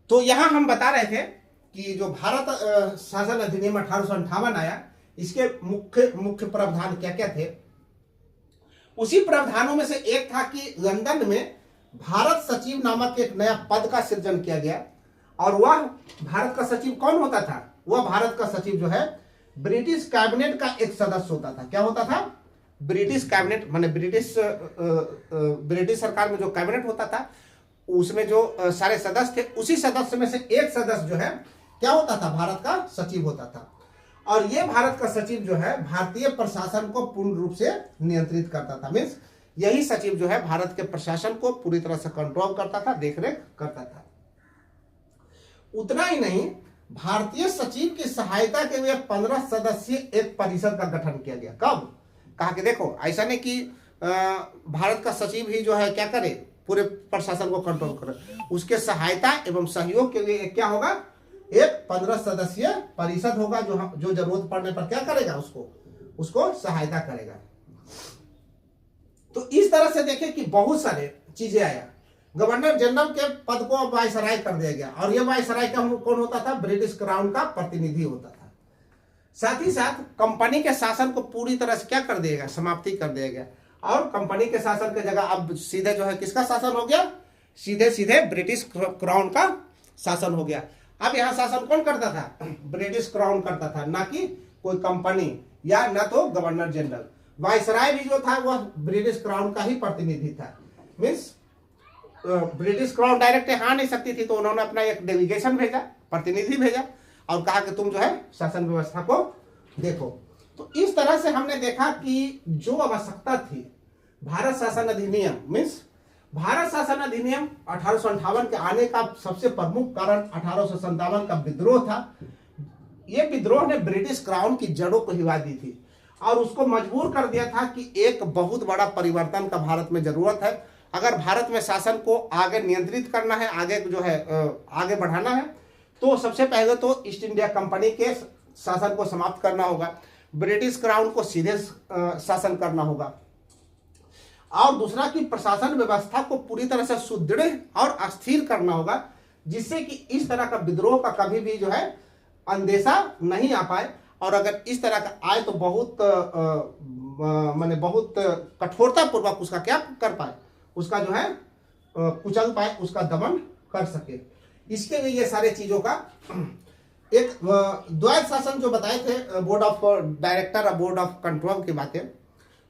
तो यहां हम बता रहे थे कि जो भारत शासन अधिनियम 1858 आया, इसके मुख्य मुख्य प्रावधान क्या क्या थे। उसी प्रावधानों में से एक था कि लंदन में भारत सचिव नामक एक नया पद का सृजन किया गया। और वह भारत का सचिव कौन होता था? वह भारत का सचिव जो है ब्रिटिश कैबिनेट का एक सदस्य होता था। क्या होता था? ब्रिटिश कैबिनेट, माने ब्रिटिश सरकार में जो कैबिनेट होता था उसमें जो सारे सदस्य थे, उसी सदस्य में से एक सदस्य जो है क्या होता था? भारत का सचिव होता था। और ये भारत का सचिव जो है भारतीय प्रशासन को पूर्ण रूप से नियंत्रित करता था। मीन्स यही सचिव जो है भारत के प्रशासन को पूरी तरह से कंट्रोल करता था, देखरेख करता था। उतना ही नहीं, भारतीय सचिव की सहायता के लिए 15 सदस्यीय एक परिषद का गठन किया गया। कब? कहा कि देखो, ऐसा नहीं कि भारत का सचिव ही जो है क्या करे, पूरे प्रशासन को कंट्रोल करे। उसके सहायता एवं सहयोग के लिए क्या होगा? एक 15 सदस्यीय परिषद होगा जो जरूरत पड़ने पर क्या करेगा? उसको सहायता करेगा। तो इस तरह से देखें कि बहुत सारे चीजें आया। गवर्नर जनरल के पद को वायसराय कर दिया गया, और यह वायसराय का कौन होता था? ब्रिटिश क्राउन का प्रतिनिधि होता था। साथ ही साथ कंपनी के शासन को पूरी तरह से क्या कर दिया गया? समाप्ति कर दिया गया। और कंपनी के शासन की जगह अब सीधे जो है किसका शासन हो गया? सीधे सीधे ब्रिटिश क्राउन का शासन हो गया। अब यहाँ शासन कौन करता था? ब्रिटिश क्राउन करता था, ना कि कोई कंपनी या ना तो गवर्नर जनरल। वायसराय भी जो था वह ब्रिटिश क्राउन का ही प्रतिनिधि था। मीन्स ब्रिटिश क्राउन डायरेक्ट यहाँ नहीं सकती थी, तो उन्होंने अपना एक डेलीगेशन भेजा, प्रतिनिधि भेजा, और कहा कि तुम जो है शासन व्यवस्था को देखो। तो इस तरह से हमने देखा कि जो आवश्यकता थी, भारत शासन अधिनियम मीन्स भारत शासन अधिनियम 1858 के आने का सबसे प्रमुख कारण 1857 का विद्रोह था। यह विद्रोह ने ब्रिटिश क्राउन की जड़ों को हिला दी थी और उसको मजबूर कर दिया था कि एक बहुत बड़ा परिवर्तन का भारत में जरूरत है। अगर भारत में शासन को आगे नियंत्रित करना है, आगे जो है आगे बढ़ाना है, तो सबसे पहले तो ईस्ट इंडिया कंपनी के शासन को समाप्त करना होगा, ब्रिटिश क्राउन को सीधे शासन करना होगा, और दूसरा कि प्रशासन व्यवस्था को पूरी तरह से सुदृढ़ और अस्थिर करना होगा, जिससे कि इस तरह का विद्रोह का कभी भी जो है अंदेशा नहीं आ पाए। और अगर इस तरह का आए तो बहुत बहुत कठोरता पूर्वक उसका क्या कर पाए, उसका जो है कुचल पाए, उसका दमन कर सके। इसके लिए ये सारे चीजों का एक द्वैध शासन जो बताए थे, बोर्ड ऑफ डायरेक्टर और बोर्ड ऑफ कंट्रोल की बातें,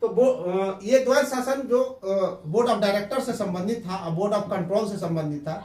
तो ये द्वैध शासन जो बोर्ड ऑफ डायरेक्टर से संबंधित था और बोर्ड ऑफ कंट्रोल से संबंधित था,